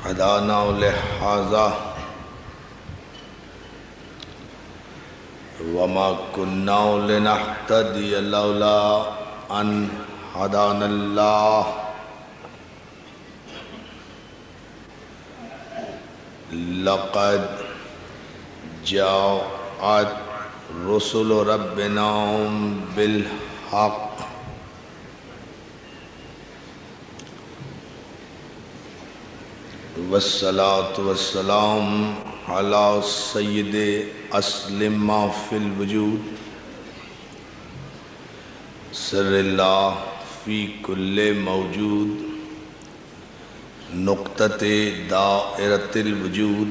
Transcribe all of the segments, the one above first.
هدانا لهذا وما كنا لنهتدي لولا أن هدانا الله لقد جاءت رسل ربنا بالحق والصلاة والسلام على سید اسلم ما فی الوجود سر اللہ فی کل موجود نقطۃ دائرۃ الوجود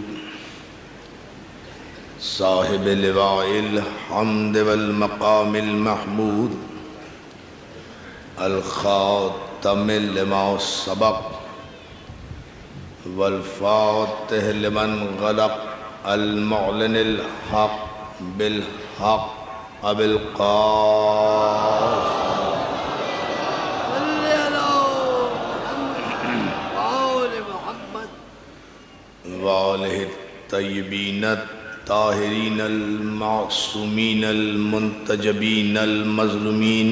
صاحب لواء الحمد والمقام المحمود الخاتم لما سبق والفاتح لمن غلق المعلن الحق بالحق ابو القاسم صلی اللہ محمد وآلہ الطیبین الطاہرین المعصومین المنتجبین المظلومین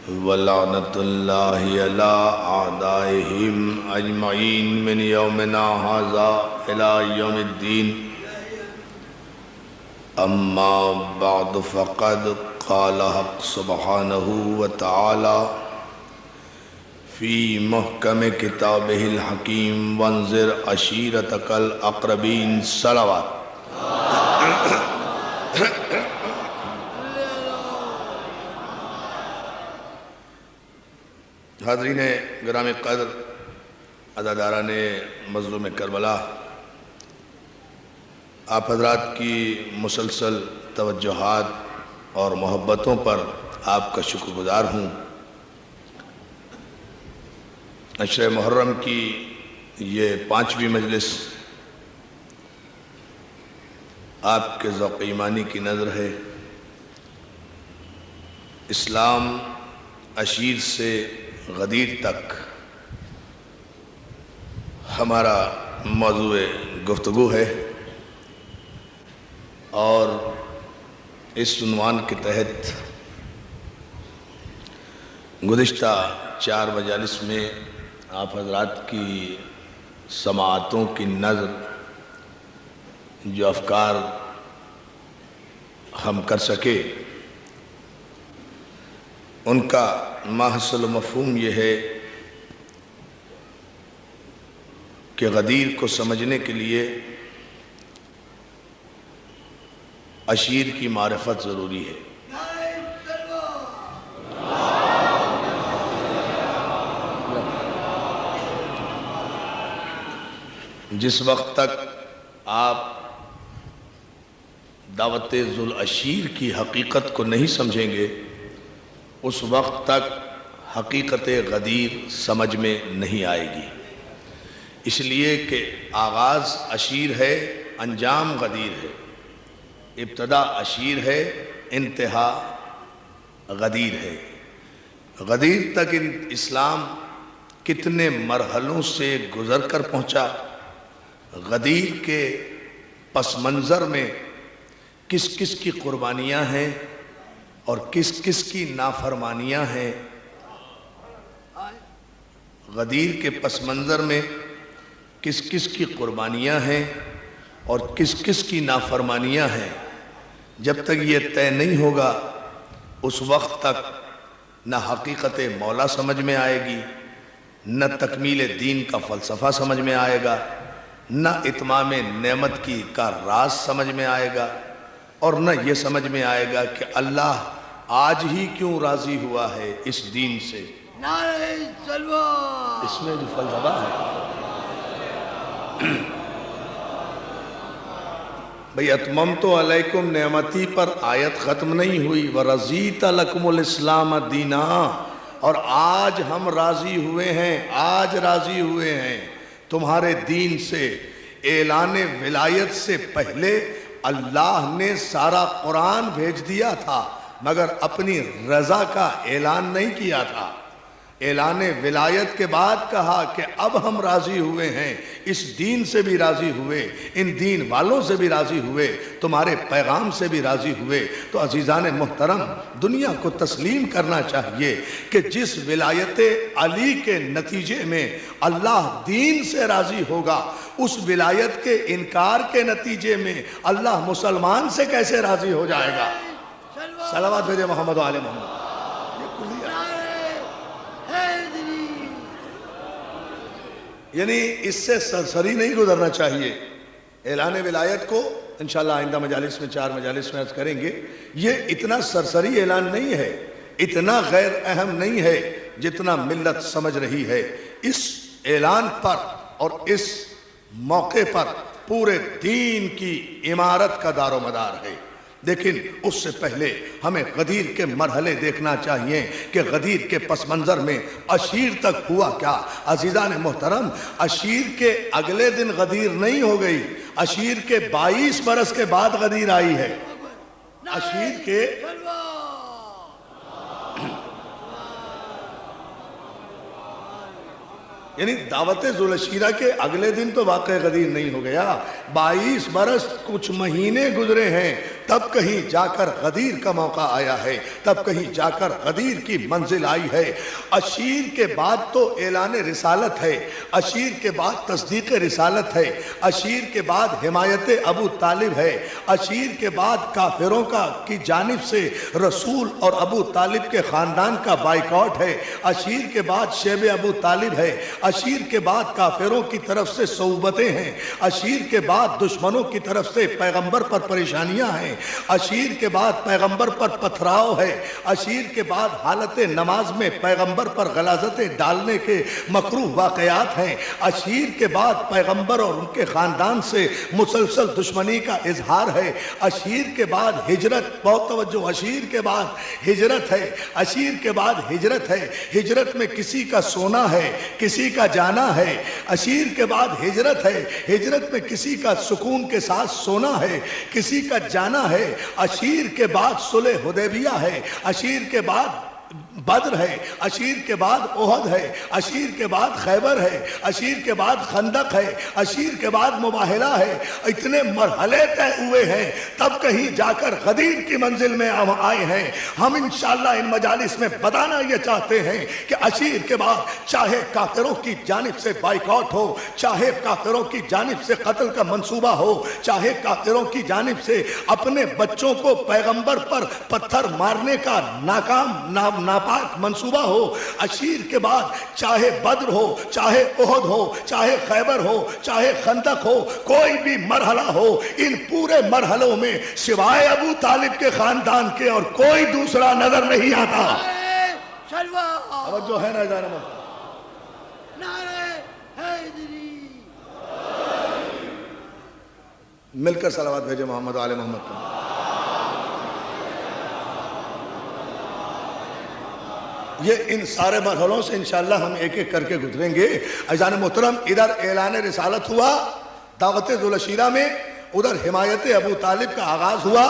وَلَعْنَةُ اللَّهِ عَلَىٰ أَعْدَائِهِمْ أَجْمَعِينَ مِنْ يَوْمِنَا هَذَا إِلَىٰ يَوْمِ الدِّينِ أَمَّا بَعْدُ فَقَدْ قَالَ حق سبحانه وتعالى فِي مُحْكَمِ كِتَابِهِ الْحَكِيمِ وَانذِرْ عَشِيرَتَكَ الْأَقْرَبِينَ صلوات حاضرین گرام قدر، عزاداران مظلوم کربلا، آپ حضرات کی مسلسل توجہات اور محبتوں پر آپ کا شکر گزار ہوں۔ عشر محرم کی یہ 5ویں مجلس آپ کے ذوق ایمانی کی نظر ہے۔ اسلام عشیر سے غدیر تک ہمارا موضوع گفتگو ہے، اور اس عنوان کے تحت گزشتہ 4 مجالس میں آپ حضرات کی سماعتوں کی نظر جو افکار ہم کر سکے ان کا ماحصل و مفہوم یہ ہے کہ غدیر کو سمجھنے کے لیے عشیر کی معرفت ضروری ہے۔ جس وقت تک آپ دعوت ذو العشیر کی حقیقت کو نہیں سمجھیں گے، اس وقت تک حقیقت غدیر سمجھ میں نہیں آئے گی۔ اس لیے کہ آغاز عشیر ہے، انجام غدیر ہے۔ ابتدا عشیر ہے، انتہا غدیر ہے۔ غدیر تک اسلام کتنے مرحلوں سے گزر کر پہنچا، غدیر کے پس منظر میں کس کس کی قربانیاں ہیں اور کس کس کی نافرمانیاں ہیں۔ غدیر کے پس منظر میں کس کس کی قربانیاں ہیں اور کس کس کی نافرمانیاں ہیں۔ جب تک یہ طے نہیں ہوگا، اس وقت تک نہ حقیقت مولا سمجھ میں آئے گی، نہ تکمیل دین کا فلسفہ سمجھ میں آئے گا، نہ اتمام نعمت کا راز سمجھ میں آئے گا، اور نہ یہ سمجھ میں آئے گا کہ اللہ آج ہی کیوں راضی ہوا ہے اس دین سے۔ نعرہ تکبیر! اس میں جو فلسفہ ہے بھئی اتممت علیکم نعمتی پر آیت ختم نہیں ہوئی، وَرَضِيتَ لَكُمُ الْإِسْلَامَ دِينًا، اور آج ہم راضی ہوئے ہیں، آج راضی ہوئے ہیں تمہارے دین سے۔ اعلان ولایت سے پہلے اللہ نے سارا قرآن بھیج دیا تھا، مگر اپنی رضا کا اعلان نہیں کیا تھا۔ اعلان ولایت کے بعد کہا کہ اب ہم راضی ہوئے ہیں، اس دین سے بھی راضی ہوئے، ان دین والوں سے بھی راضی ہوئے، تمہارے پیغام سے بھی راضی ہوئے، تو عزیزان محترم دنیا کو تسلیم کرنا چاہیے کہ جس ولایت علی کے نتیجے میں اللہ دین سے راضی ہوگا، اس ولایت کے انکار کے نتیجے میں اللہ مسلمان سے کیسے راضی ہو جائے گا؟ صلوات بھیجے محمد و آل محمد۔ یعنی اس سے سرسری نہیں گزرنا چاہیے۔ اعلان ولایت کو انشاءاللہ آئندہ مجالس میں 4 مجالس میں عرض کریں گے، یہ اتنا سرسری اعلان نہیں ہے، اتنا غیر اہم نہیں ہے جتنا ملت سمجھ رہی ہے۔ اس اعلان پر اور اس موقع پر پورے دین کی عمارت کا دار و مدار ہے، لیکن اس سے پہلے ہمیں غدیر کے مرحلے دیکھنا چاہیے کہ غدیر کے پس منظر میں عشیر تک ہوا کیا۔ عزیزان محترم، عشیر کے اگلے دن غدیر نہیں ہو گئی، عشیر کے 22 برس کے بعد غدیر آئی ہے۔ عشیر کے یعنی دعوت ذوالعشیرہ کے اگلے دن تو واقع غدیر نہیں ہو گیا، 22 برس کچھ مہینے گزرے ہیں، تب کہیں جا کر غدیر کا موقع آیا ہے، تب کہیں جا کر غدیر کی منزل آئی ہے۔ عشیر کے بعد تو اعلان رسالت ہے، عشیر کے بعد تصدیق رسالت ہے، عشیر کے بعد حمایت ابو طالب ہے، عشیر کے بعد کافروں کی جانب سے رسول اور ابو طالب کے خاندان کا بائیکاٹ ہے، عشیر کے بعد شیب ابو طالب ہے، عشیر کے بعد کافروں کی طرف سے صعوبتیں ہیں، عشیر کے بعد دشمنوں کی طرف سے پیغمبر پر پریشانیاں ہیں، عشیر کے بعد پیغمبر پر پتھراؤ ہے، عشیر کے بعد حالت نماز میں پیغمبر پر غلاظتیں ڈالنے کے مکروہ واقعات ہیں، عشیر کے بعد پیغمبر اور ان کے خاندان سے مسلسل دشمنی کا اظہار ہے، عشیر کے بعد ہجرت، بہت توجہ، عشیر کے بعد ہجرت ہے، عشیر کے بعد ہجرت ہے، ہجرت میں کسی کا سونا ہے، کسی کا جانا ہے، عشیر کے بعد ہجرت ہے، ہجرت میں کسی کا سکون کے ساتھ سونا ہے، کسی کا جانا ہے، عشیر کے بعد صلح حدیبیہ ہے، عشیر کے بعد بدر ہے، عشیر کے بعد احد ہے، عشیر کے بعد خیبر ہے، عشیر کے بعد خندق ہے، عشیر کے بعد مباہلہ ہے، اتنے مرحلے طے ہوئے ہیں، تب کہیں جا کر غدیر کی منزل میں ہم آئے ہیں۔ ہم انشاءاللہ ان مجالس میں بتانا یہ چاہتے ہیں کہ عشیر کے بعد چاہے کافروں کی جانب سے بائیکاٹ ہو، چاہے کافروں کی جانب سے قتل کا منصوبہ ہو، چاہے کافروں کی جانب سے اپنے بچوں کو پیغمبر پر پتھر مارنے کا ناپاک منصوبہ ہو، عشیر کے بعد چاہے بدر ہو، چاہے احد ہو، چاہے خیبر ہو، چاہے خندق ہو، کوئی بھی مرحلہ ہو، ان پورے مرحلوں میں سوائے ابو طالب کے خاندان کے اور کوئی دوسرا نظر نہیں آتا۔ توجہ ہے نا جانا مل کر صلوات بھیجے محمد و آل محمد کا۔ یہ ان سارے مرحلوں سے انشاءاللہ ہم ایک ایک کر کے گزریں گے۔ عزیزان محترم، ادھر اعلان رسالت ہوا دعوت ذوالعشیرہ میں، ادھر حمایت ابو طالب کا آغاز ہوا،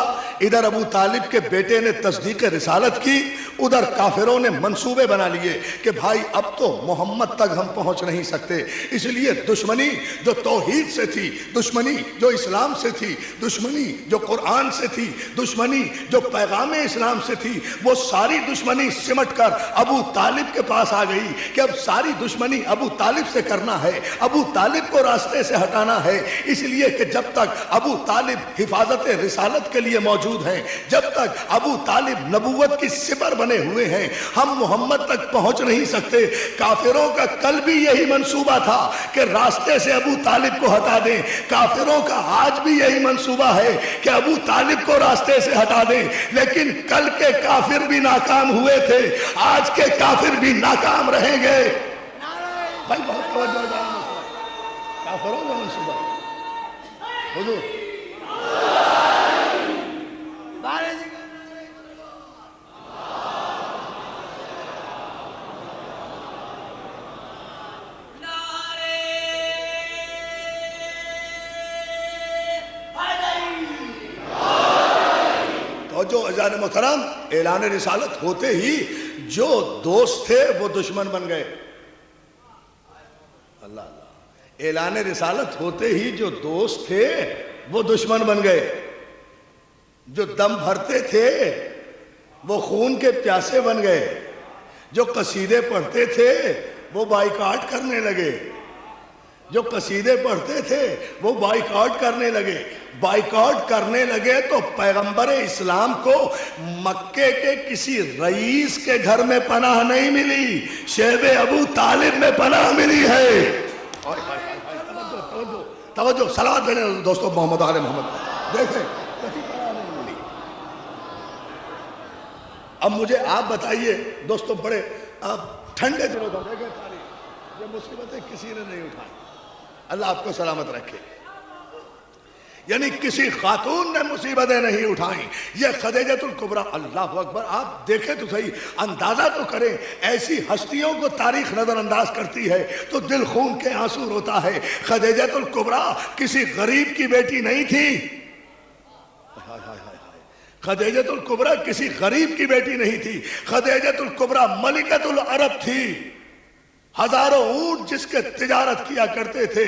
ادھر ابو طالب کے بیٹے نے تصدیق رسالت کی، ادھر کافروں نے منصوبے بنا لیے کہ بھائی اب تو محمد تک ہم پہنچ نہیں سکتے، اس لیے دشمنی جو توحید سے تھی، دشمنی جو اسلام سے تھی، دشمنی جو قرآن سے تھی، دشمنی جو پیغام اسلام سے تھی، وہ ساری دشمنی سمٹ کر ابو طالب کے پاس آ گئی کہ اب ساری دشمنی ابو طالب سے کرنا ہے، ابو طالب کو راستے سے ہٹانا ہے، اس لیے کہ جب تک ابو طالب حفاظت رسالت کے لیے موجود ہیں، جب تک ابو طالب نبوت کی سپر بنے ہوئے ہیں، ہم محمد تک پہنچ نہیں سکتے۔ کافروں کا کل بھی یہی منصوبہ تھا کہ راستے سے ابو طالب کو ہٹا دیں، کافروں کا آج بھی یہی منصوبہ ہے کہ ابو طالب کو راستے سے ہٹا دیں، لیکن کل کے کافر بھی ناکام ہوئے تھے، آج کے کافر بھی ناکام رہیں گے۔ بھائی بہت توجہ ہے، کافروں کا منصوبہ حضور جو عزیزان محترم اعلان رسالت ہوتے ہی جو دوست تھے وہ دشمن بن گئے. اللہ اللہ. اعلان رسالت ہوتے ہی جو دوست تھے وہ دشمن بن گئے. جو دم بھرتے تھے وہ خون کے پیاسے بن گئے. جو قصیدے پڑھتے تھے وہ بائیکاٹ کرنے لگے. جو قصیدے پڑھتے تھے وہ بائیکاٹ کرنے لگے. بائیکاٹ کرنے لگے تو پیغمبر اسلام کو مکے کے کسی رئیس کے گھر میں پناہ نہیں ملی, شیب ابو طالب میں پناہ ملی ہے. توجہ صلوات بھیجیں دوستو محمد آل محمد. دیکھیں کسی پناہ نہیں ملی. اب مجھے آپ بتائیے دوستو, بڑے آپ ٹھنڈے دلوں کا دیکھیں تاریخ, یہ مصیبتیں کسی نے نہیں اٹھائی. اللہ آپ کو سلامت رکھے. یعنی کسی خاتون نے مصیبتیں نہیں اٹھائیں. یہ خدیجۃ الکبریٰ, اللہ اکبر, آپ دیکھیں تو صحیح, اندازہ تو کریں. ایسی ہستیوں کو تاریخ نظر انداز کرتی ہے تو دل خون کے آنسو روتا ہے. خدیجۃ الکبریٰ کسی غریب کی بیٹی نہیں تھی. خدیجۃ الکبریٰ کسی غریب کی بیٹی نہیں تھی. خدیجۃ الکبریٰ ملکۃ العرب تھی. ہزاروں اونٹ جس کے تجارت کیا کرتے تھے,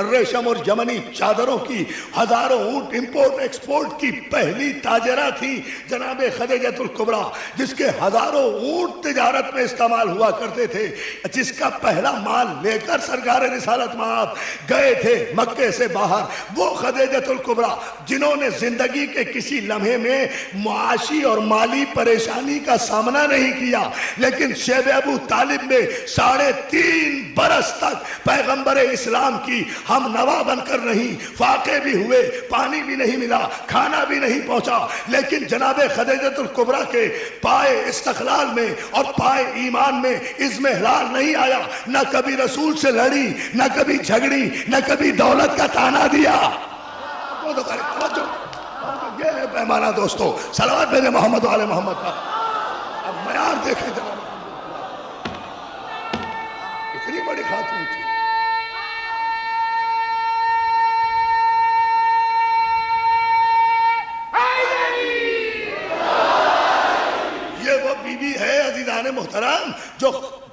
ریشم اور یمنی چادروں کی, ہزاروں اونٹ امپورٹ ایکسپورٹ کی پہلی تاجرہ تھی جناب خدیجۃ الکبریٰ, جس کے ہزاروں اونٹ تجارت میں استعمال ہوا کرتے تھے, جس کا پہلا مال لے کر سرکار رسالت مآب گئے تھے مکے سے باہر. وہ خدیجۃ الکبریٰ جنہوں نے زندگی کے کسی لمحے میں معاشی اور مالی پریشانی کا سامنا نہیں کیا, لیکن شیب ابو طالب میں 3.5 برس تک پیغمبر اسلام کی ہم نوا بن کر رہی. فاقے بھی ہوئے, پانی بھی نہیں ملا, کھانا بھی نہیں پہنچا, لیکن جناب خدیجۃ الکبریٰ کے پائے استقلال میں اور پائے ایمان میں عزم ہلال نہیں آیا. نہ کبھی رسول سے لڑی, نہ کبھی جھگڑی, نہ کبھی دولت کا تانا دیا. یہ ہے پیمانہ دوستو. صلوات بھیجیں محمد و آل محمد کا. اب معیار دیکھیں جناب, اتنی بڑی خاتون تھی. یہ وہ بی بی ہے عزیزان محترم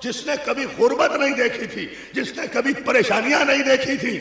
جس نے کبھی غربت نہیں دیکھی تھی, جس نے کبھی پریشانیاں نہیں دیکھی تھی,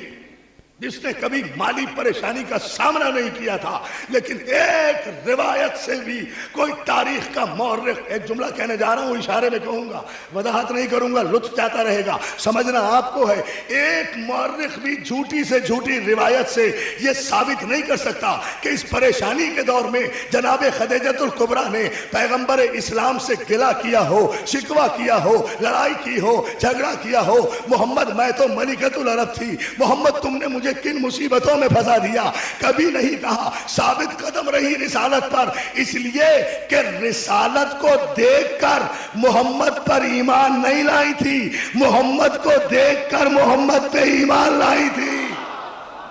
جس نے کبھی مالی پریشانی کا سامنا نہیں کیا تھا. لیکن ایک روایت سے بھی کوئی تاریخ کا مورخ, ایک جملہ کہنے جا رہا ہوں, اشارے میں کہوں گا, وضاحت نہیں کروں گا, لطف جاتا رہے گا, سمجھنا آپ کو ہے. ایک مورخ بھی جھوٹی سے جھوٹی روایت سے یہ ثابت نہیں کر سکتا کہ اس پریشانی کے دور میں جناب خدیجۃ الکبریٰ نے پیغمبر اسلام سے گلہ کیا ہو, شکوہ کیا ہو, لڑائی کی ہو, جھگڑا کیا ہو. محمد میں تو ملکۃ العرب تھی, محمد تم نے مجھے کن مصیبتوں میں پھنسا دیا, کبھی نہیں کہا. ثابت قدم رہی رسالت پر, اس لیے کہ رسالت کو دیکھ کر محمد پر ایمان نہیں لائی تھی, محمد کو دیکھ کر محمد پہ ایمان لائی تھی.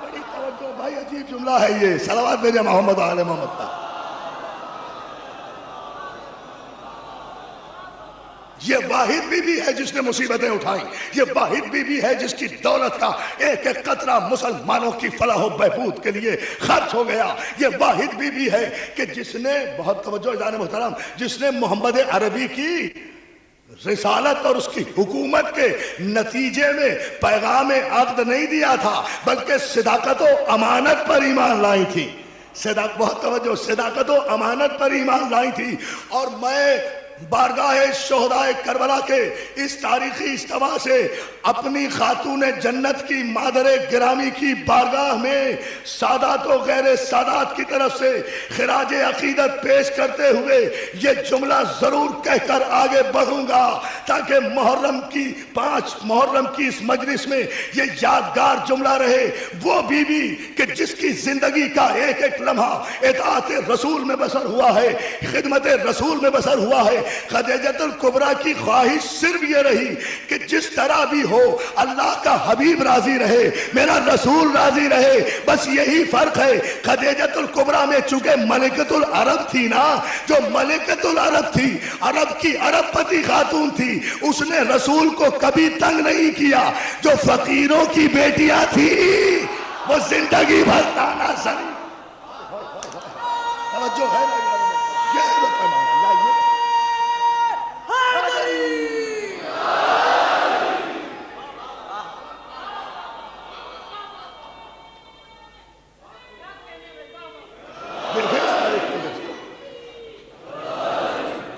بڑی توجہ بھائی, عجیب جملہ ہے یہ. صلوات بھیجیں محمد و آل محمد پر. یہ واحد بی بی ہے جس نے مصیبتیں اٹھائیں. یہ واحد بی بی ہے جس کی دولت کا ایک ایک قطرہ مسلمانوں کی فلاح و بہبود کے لیے خرچ ہو گیا. یہ واحد بی بی ہے کہ جس نے, بہت توجہ جان محترم, جس نے محمد عربی کی رسالت اور اس کی حکومت کے نتیجے میں پیغام عقد نہیں دیا تھا, بلکہ صداقت و امانت پر ایمان لائی تھی. بہت توجہ, صداقت و امانت پر ایمان لائی تھی. اور میں بارگاہ شہداء کربلا کے اس تاریخی اجتماع سے اپنی خاتون جنت کی مادر گرامی کی بارگاہ میں سادات و غیر سادات کی طرف سے خراج عقیدت پیش کرتے ہوئے یہ جملہ ضرور کہہ کر آگے بڑھوں گا, تاکہ محرم کی اس مجلس میں یہ یادگار جملہ رہے. وہ بی بی کہ جس کی زندگی کا ایک ایک لمحہ اطاعت رسول میں بسر ہوا ہے, خدمت رسول میں بسر ہوا ہے. خدیجۃ الکبریٰ کی خواہش صرف یہ رہی کہ جس طرح بھی ہو اللہ کا حبیب راضی رہے, میرا رسول راضی رہے. بس یہی فرق ہے. خدیجۃ الکبریٰ میں چونکہ ملکۃ العرب تھی نا, جو ملکۃ العرب تھی, عرب کی عرب پتی خاتون تھی, اس نے رسول کو کبھی تنگ نہیں کیا. جو فقیروں کی بیٹیاں تھی وہ زندگی بھر تانا زنی. توجہ ہے,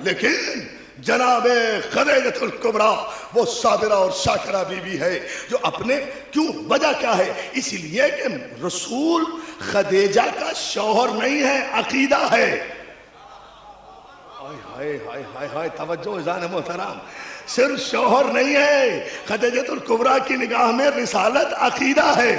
لیکن جناب خدیجۃ الکبریٰ وہ صابرہ اور شاکرہ بی بی ہے جو اپنے کیوں وجہ کیا ہے؟ اس لیے کہ رسول خدیجہ کا شوہر نہیں ہے، عقیدہ ہے۔ ہائے ہائے ہائے ہائے، توجہ عزیزان محترم، صرف شوہر نہیں ہے، خدیجۃ الکبریٰ کی نگاہ میں رسالت عقیدہ ہے۔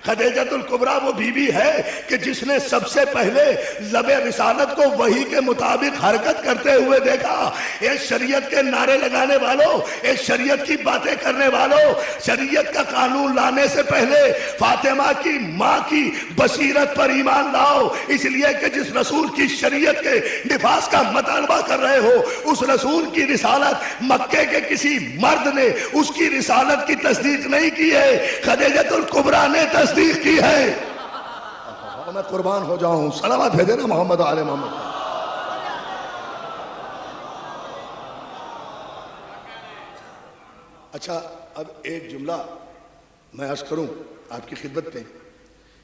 خدیجۃ الکبریٰ وہ بی بی ہے کہ جس نے سب سے پہلے لب رسالت کو وحی کے مطابق حرکت کرتے ہوئے دیکھا۔ ایک شریعت کے نعرے لگانے والوں، ایک شریعت کی باتیں کرنے والوں، شریعت کا قانون لانے سے پہلے فاطمہ کی ماں کی بصیرت پر ایمان لاؤ، اس لیے کہ جس رسول کی شریعت کے نفاذ کا مطالبہ کر رہے ہو، اس رسول کی رسالت مکے کے کسی مرد نے اس کی رسالت کی تصدیق نہیں کی ہے، خدیجۃ الکبریٰ نے تصدیق کی ہے۔ میں قربان ہو جاؤں، صلوات بھیجے نا محمد آل محمد۔ اچھا، اب ایک جملہ میں عرض کروں آپ کی خدمت میں۔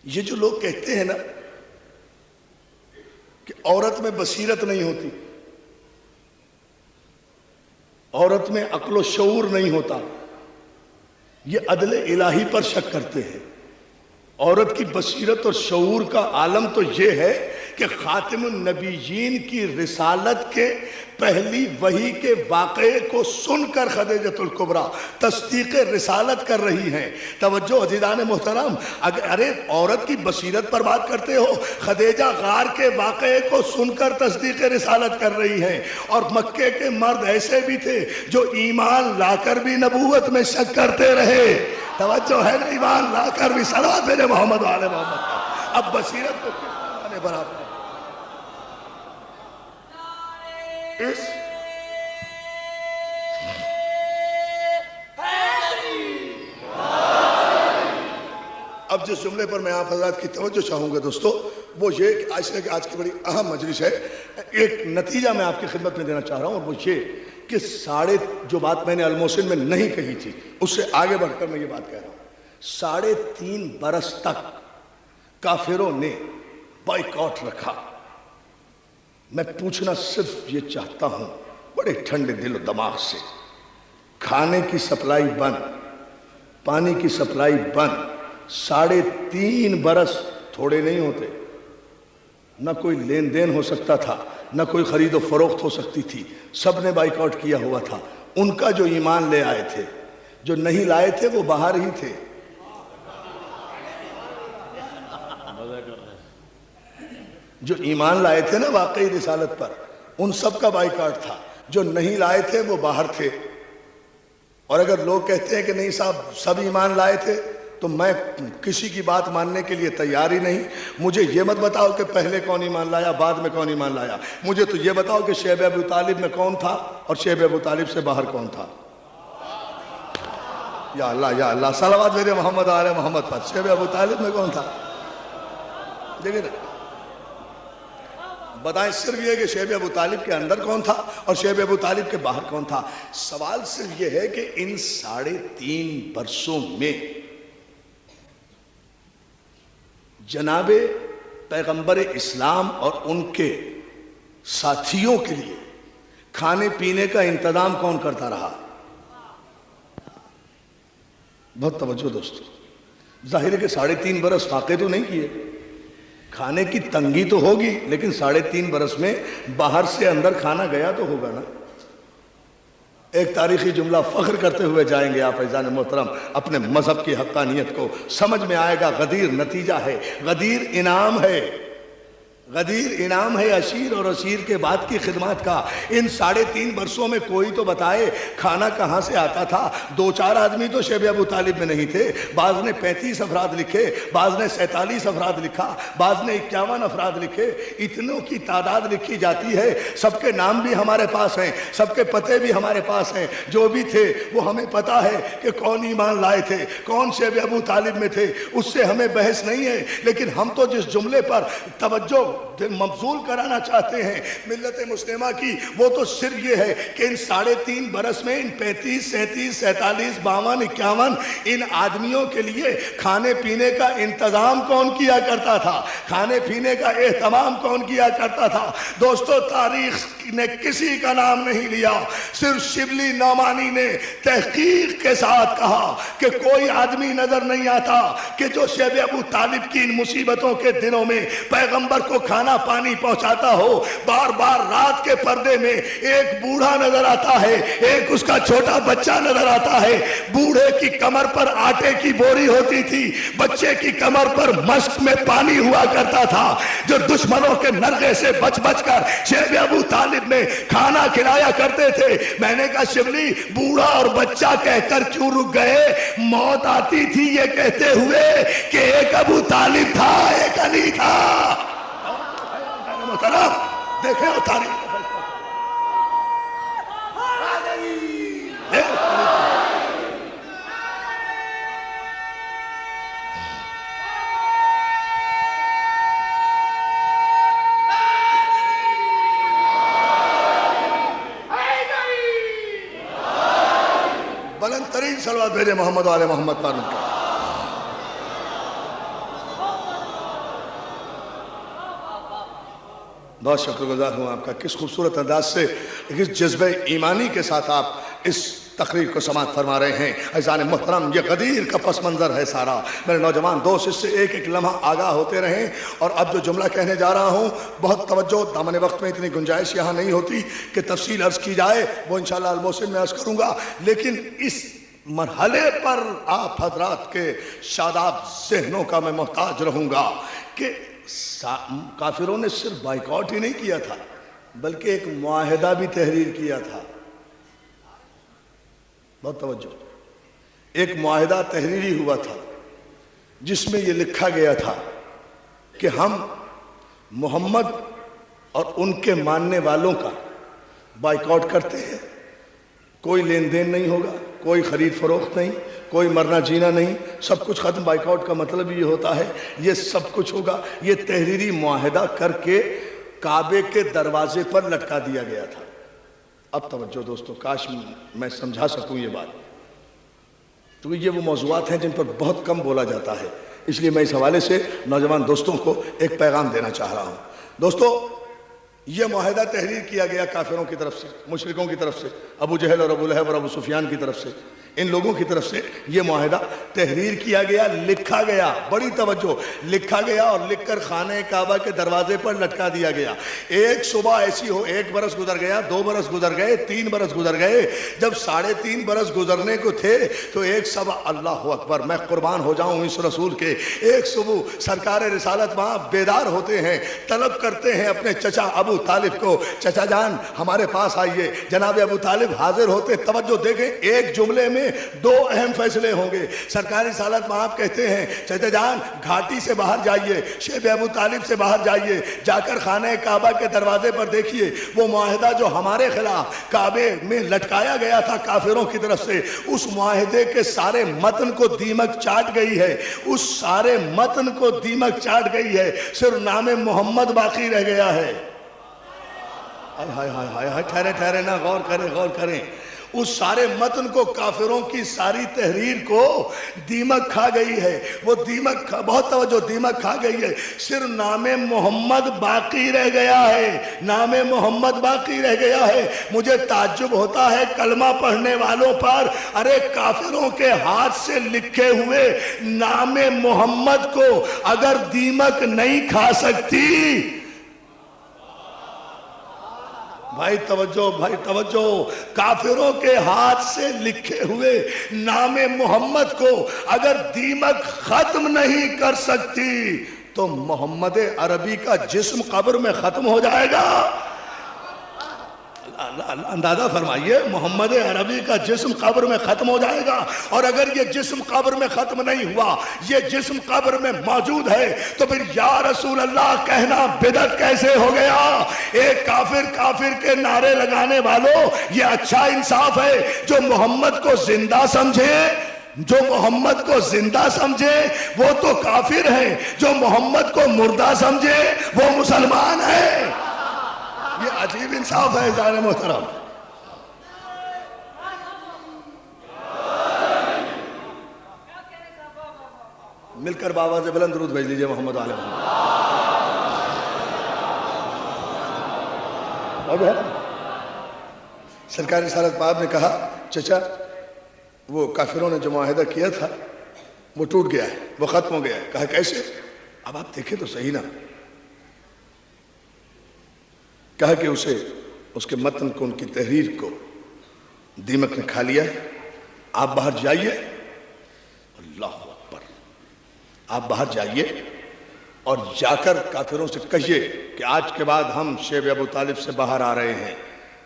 یہ جو لوگ کہتے ہیں نا کہ عورت میں بصیرت نہیں ہوتی، عورت میں عقل و شعور نہیں ہوتا، یہ عدل الہی پر شک کرتے ہیں۔ عورت کی بصیرت اور شعور کا عالم تو یہ ہے کہ خاتم النبیین کی رسالت کے پہلی وحی کے واقعے کو سن کر خدیجۃ الکبریٰ تصدیق رسالت کر رہی ہیں۔ توجہ عزیزان محترم، ارے عورت کی بصیرت پر بات کرتے ہو، خدیجہ غار کے واقعے کو سن کر تصدیق رسالت کر رہی ہیں۔ اور مکے کے مرد ایسے بھی تھے جو ایمان لا کر بھی نبوت میں شک کرتے رہے۔ توجہ ہے نا، ایمان لا کر بھی، صلوات بھیجے محمد آل محمد۔ اب بصیرت کو کس نے برابر اس اب جس جملے پر میں آپ حضرات کی توجہ چاہوں گا دوستو، وہ یہ کہ آج کی بڑی اہم مجلس ہے، ایک نتیجہ میں آپ کی خدمت میں دینا چاہ رہا ہوں، اور وہ یہ کہ جو بات میں نے الموسن میں نہیں کہی تھی، اس سے آگے بڑھ کر میں یہ بات کہہ رہا ہوں۔ 3.5 برس تک کافروں نے بائیکاٹ رکھا۔ میں پوچھنا صرف یہ چاہتا ہوں بڑے ٹھنڈے دل و دماغ سے، کھانے کی سپلائی بند، پانی کی سپلائی بند، 3.5 برس تھوڑے نہیں ہوتے، نہ کوئی لین دین ہو سکتا تھا، نہ کوئی خرید و فروخت ہو سکتی تھی، سب نے بائیکاٹ کیا ہوا تھا۔ ان کا جو ایمان لے آئے تھے، جو نہیں لائے تھے وہ باہر ہی تھے۔ جو ایمان لائے تھے نا واقعی رسالت پر، ان سب کا بائیکاٹ تھا، جو نہیں لائے تھے وہ باہر تھے۔ اور اگر لوگ کہتے ہیں کہ نہیں صاحب سب ایمان لائے تھے، تو میں کسی کی بات ماننے کے لیے تیار ہی نہیں۔ مجھے یہ مت بتاؤ کہ پہلے کون ایمان لایا، بعد میں کون ایمان لایا، مجھے تو یہ بتاؤ کہ شیب ابو طالب میں کون تھا اور شیب ابو طالب سے باہر کون تھا۔ یا اللہ یا اللہ، صلوات میرے محمد آل محمد پر۔ شیب ابو طالب میں کون تھا؟ دیکھیں نا، بتائیں صرف یہ کہ شیب ابو طالب کے اندر کون تھا اور شیب ابو طالب کے باہر کون تھا۔ سوال صرف یہ ہے کہ ان 3.5 برسوں میں جناب پیغمبر اسلام اور ان کے ساتھیوں کے لیے کھانے پینے کا انتظام کون کرتا رہا؟ بہت توجہ دوستو، ظاہر ہے کہ 3.5 برس واقع تو نہیں کیے، کھانے کی تنگی تو ہوگی، لیکن 3.5 برس میں باہر سے اندر کھانا گیا تو ہوگا نا۔ ایک تاریخی جملہ فخر کرتے ہوئے جائیں گے آپ عزیزان محترم، اپنے مذہب کی حقانیت کو سمجھ میں آئے گا۔ غدیر نتیجہ ہے، غدیر انعام ہے، غدیر انعام ہے عشیر اور عشیر کے بعد کی خدمات کا۔ ان 3.5 برسوں میں کوئی تو بتائے کھانا کہاں سے آتا تھا؟ 2-4 آدمی تو شیب ابو طالب میں نہیں تھے، بعض نے 35 افراد لکھے، بعض نے 47 افراد لکھا، بعض نے 51 افراد لکھے، اتنوں کی تعداد لکھی جاتی ہے۔ سب کے نام بھی ہمارے پاس ہیں، سب کے پتے بھی ہمارے پاس ہیں، جو بھی تھے وہ ہمیں پتا ہے کہ کون ایمان لائے تھے، کون شیب ابو طالب میں تھے، اس سے ہمیں بحث نہیں ہے۔ لیکن ہم تو جس جملے پر توجہ مبذول کرانا چاہتے ہیں ملت مسلمہ کی، وہ تو صرف یہ ہے کہ ان 3.5 برس میں ان 35 37 47 52 51 ان آدمیوں کے لیے کھانے پینے کا انتظام کون کیا کرتا تھا، کھانے پینے کا اہتمام کون کیا کرتا تھا؟ دوستو تاریخ نے کسی کا نام نہیں لیا، صرف شبلی نعمانی نے تحقیق کے ساتھ کہا کہ کوئی آدمی نظر نہیں آتا کہ جو شیب ابو طالب کی ان مصیبتوں کے دنوں میں پیغمبر کو کھانا پانی پہنچاتا ہو۔ بار بار رات کے پردے میں ایک بوڑھا نظر آتا ہے، ایک اس کا چھوٹا بچہ نظر آتا ہے۔ بوڑھے کی کمر پر آٹے کی بوری ہوتی تھی، بچے کی کمر پر مشک میں پانی ہوا کرتا تھا، جو دشمنوں کے نرغے سے بچ بچ کر شیب ابو طالب میں کھانا کھلایا کرتے تھے۔ میں نے کہا شبلی بوڑھا اور بچہ کہہ کر کیوں رک گئے؟ موت آتی تھی یہ کہتے ہوئے کہ ایک ابو طالب تھا ایک علی تھا۔ محترم دیکھیں وہ تاریخ بلند ترین صلوات بھیجے محمد و آل محمد پر ان کا۔ بہت شکر گزار ہوں آپ کا، کس خوبصورت انداز سے کس جذبہ ایمانی کے ساتھ آپ اس تقریر کو سماعت فرما رہے ہیں۔ عزیزان محترم یہ غدیر کا پس منظر ہے سارا۔ میرے نوجوان دوست اس سے ایک ایک لمحہ آگاہ ہوتے رہیں، اور اب جو جملہ کہنے جا رہا ہوں بہت توجہ، دامن وقت میں اتنی گنجائش یہاں نہیں ہوتی کہ تفصیل عرض کی جائے، وہ انشاءاللہ المحسن میں عرض کروں گا، لیکن اس مرحلے پر آپ حضرات کے شاداب ذہنوں کا میں محتاج رہوں گا کہ کافروں نے صرف بائیکاٹ ہی نہیں کیا تھا بلکہ ایک معاہدہ بھی تحریر کیا تھا۔ بہت توجہ، ایک معاہدہ تحریری ہوا تھا جس میں یہ لکھا گیا تھا کہ ہم محمد اور ان کے ماننے والوں کا بائیکاٹ کرتے ہیں، کوئی لین دین نہیں ہوگا، کوئی خرید فروخت نہیں، کوئی مرنا جینا نہیں، سب کچھ ختم۔ بائیکاٹ کا مطلب یہ ہوتا ہے یہ سب کچھ ہوگا۔ یہ تحریری معاہدہ کر کے کعبے کے دروازے پر لٹکا دیا گیا تھا۔ اب توجہ دوستو، کاش میں سمجھا سکوں یہ بات، تو یہ وہ موضوعات ہیں جن پر بہت کم بولا جاتا ہے، اس لیے میں اس حوالے سے نوجوان دوستوں کو ایک پیغام دینا چاہ رہا ہوں۔ دوستو یہ معاہدہ تحریر کیا گیا کافروں کی طرف سے، مشرکوں کی طرف سے، ابو جہل اور ابو لہب اور ابو سفیان کی طرف سے، ان لوگوں کی طرف سے یہ معاہدہ تحریر کیا گیا، لکھا گیا، بڑی توجہ، لکھا گیا اور لکھ کر خانہ کعبہ کے دروازے پر لٹکا دیا گیا۔ ایک صبح ایسی ہو، 1 برس گزر گیا، 2 برس گزر گئے، 3 برس گزر گئے، جب 3.5 برس گزرنے کو تھے تو ایک صبح، اللہ اکبر، میں قربان ہو جاؤں اس رسول کے، ایک صبح سرکار رسالت وہاں بیدار ہوتے ہیں، طلب کرتے ہیں اپنے چچا ابو طالب کو، چچا جان ہمارے پاس آئیے۔ جناب ابو طالب حاضر ہوتے، توجہ دیکھیں، ایک جملے میں 2 اہم فیصلے ہوں گے۔ سرکار رسالت میں آپ کہتے ہیں چچا جان گھاٹی سے باہر جائیے، شیب ابو طالب سے باہر جائیے، جا کر خانہ کعبہ کے دروازے پر دیکھیے وہ معاہدہ جو ہمارے خلاف کعبے میں لٹکایا گیا تھا کافروں کی طرف سے، اس معاہدے کے سارے متن کو دیمک چاٹ گئی ہے، اس سارے متن کو دیمک چاٹ گئی ہے، صرف نام محمد باقی رہ گیا ہے۔ ہائے ہائے ہائے ہائے، ٹھہرے ٹھہرے نہ، غور کریں غور کریں، اس سارے متن کو، کافروں کی ساری تحریر کو دیمک کھا گئی ہے، وہ دیمک، بہت توجہ، دیمک کھا گئی ہے، صرف نام محمد باقی رہ گیا ہے، نام محمد باقی رہ گیا ہے۔ مجھے تعجب ہوتا ہے کلمہ پڑھنے والوں پر، ارے کافروں کے ہاتھ سے لکھے ہوئے نام محمد کو اگر دیمک نہیں کھا سکتی، بھائی توجہ، کافروں کے ہاتھ سے لکھے ہوئے نام محمد کو اگر دیمک ختم نہیں کر سکتی تو محمد عربی کا جسم قبر میں ختم ہو جائے گا۔ اندازہ فرمائیے، محمد عربی کا جسم قبر میں ختم ہو جائے گا، اور اگر یہ جسم قبر میں ختم نہیں ہوا، یہ جسم قبر میں موجود ہے، تو پھر یا رسول اللہ کہنا بدعت کیسے ہو گیا؟ ایک کافر کے نعرے لگانے والوں، یہ اچھا انصاف ہے جو محمد کو زندہ سمجھے، جو محمد کو زندہ سمجھے وہ تو کافر ہے، جو محمد کو مردہ سمجھے وہ مسلمان ہے۔ یہ عجیب انصاف ہے جان محترم۔ مل کر بآواز بلند درود بھیج لیجئے محمد علیہ محمد۔ سرکار رسالت پاک نے کہا چچا وہ کافروں نے جو معاہدہ کیا تھا وہ ٹوٹ گیا ہے، وہ ختم ہو گیا ہے۔ کہا کیسے؟ اب آپ دیکھیں تو صحیح نا۔ کہا کہ اس کے متن کو، ان کی تحریر کو دیمک نے کھا لیا ہے۔ آپ باہر جائیے، اللہ اکبر، آپ باہر جائیے اور جا کر کافروں سے کہیے کہ آج کے بعد ہم شیب ابو طالب سے باہر آ رہے ہیں،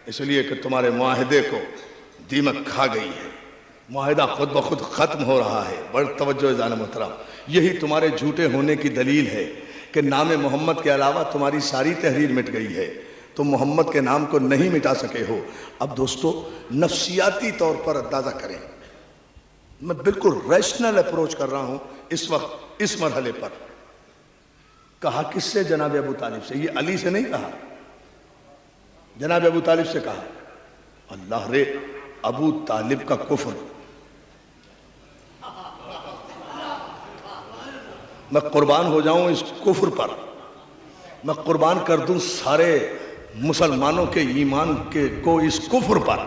اس لیے کہ تمہارے معاہدے کو دیمک کھا گئی ہے، معاہدہ خود بخود ختم ہو رہا ہے۔ بڑی توجہ جان محترم، یہی تمہارے جھوٹے ہونے کی دلیل ہے کہ نام محمد کے علاوہ تمہاری ساری تحریر مٹ گئی ہے، تم محمد کے نام کو نہیں مٹا سکے ہو۔ اب دوستو نفسیاتی طور پر اندازہ کریں، میں بالکل ریشنل اپروچ کر رہا ہوں اس وقت اس مرحلے پر۔ کہا کس سے؟ جناب ابو طالب سے۔ یہ علی سے نہیں کہا، جناب ابو طالب سے کہا۔ اللہ رے، ابو طالب کا کفر، میں قربان ہو جاؤں اس کفر پر، میں قربان کر دوں سارے مسلمانوں کے ایمان کو اس کفر پر،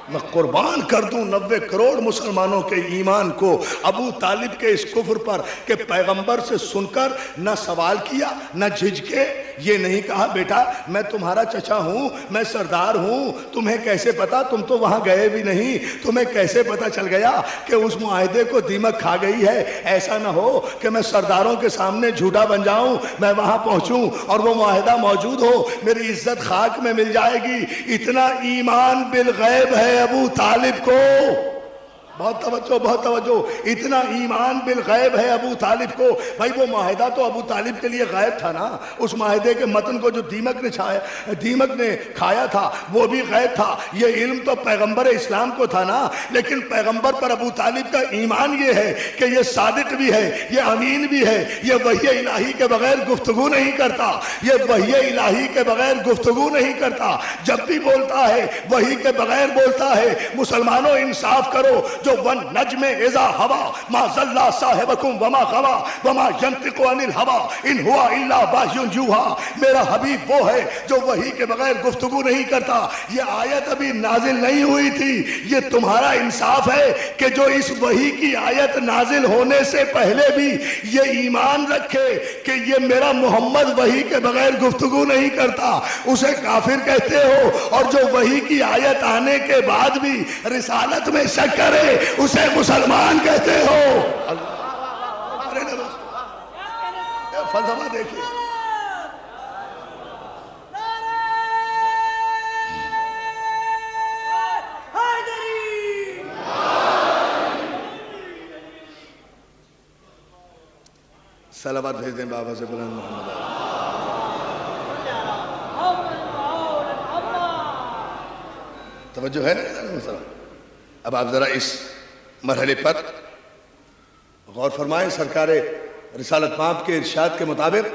میں قربان کر دوں 90 کروڑ مسلمانوں کے ایمان کو ابو طالب کے اس کفر پر کہ پیغمبر سے سن کر نہ سوال کیا، نہ جھجکے، یہ نہیں کہا بیٹا میں تمہارا چچا ہوں، میں سردار ہوں، تمہیں کیسے پتا، تم تو وہاں گئے بھی نہیں، تمہیں کیسے پتا چل گیا کہ اس معاہدے کو دیمک کھا گئی ہے؟ ایسا نہ ہو کہ میں سرداروں کے سامنے جھوٹا بن جاؤں، میں وہاں پہنچوں اور وہ معاہدہ موجود ہو، میری عزت خاک میں مل جائے گی۔ اتنا ایمان بالغیب ہے ابو طالب کو، بہت توجہ بہت توجہ، اتنا ایمان بالغیب ہے ابو طالب کو۔ بھائی وہ معاہدہ تو ابو طالب کے لیے غیب تھا نا، اس معاہدے کے متن کو جو دیمک نے کھایا تھا وہ بھی غیب تھا، یہ علم تو پیغمبر اسلام کو تھا نا، لیکن پیغمبر پر ابو طالب کا ایمان یہ ہے کہ یہ صادق بھی ہے، یہ امین بھی ہے، یہ وحی الہی کے بغیر گفتگو نہیں کرتا، یہ وحی الہی کے بغیر گفتگو نہیں کرتا، جب بھی بولتا ہے وحی کے بغیر بولتا ہے۔ مسلمانوں انصاف کرو، جو وَالنَّجْمِ إِذَا هَوَىٰ مَا ضَلَّ صَاحِبُكُمْ وَمَا غَوَىٰ وَمَا يَنطِقُ عَنِ الْهَوَىٰ إِنْ هُوَ إِلَّا وَحْيٌ يُوحَىٰ۔ میرا حبیب وہ ہے جو وحی کے بغیر گفتگو نہیں کرتا۔ یہ آیت ابھی نازل نہیں ہوئی تھی، یہ تمہارا انصاف ہے کہ جو اس وحی کی آیت نازل ہونے سے پہلے بھی یہ ایمان رکھے کہ یہ میرا محمد وحی کے بغیر گفتگو نہیں کرتا، اسے کافر کہتے ہو، اور جو وحی کی آیت آنے کے بعد بھی رسالت میں شک کرے اسے مسلمان کہتے ہو۔ فلسفہ دیکھیے، صلوات بھیج دیں بابا سے بلند محمد۔ توجہ ہے نا؟ اب آپ ذرا اس مرحلے پر غور فرمائیں۔ سرکار رسالت پاک کے ارشاد کے مطابق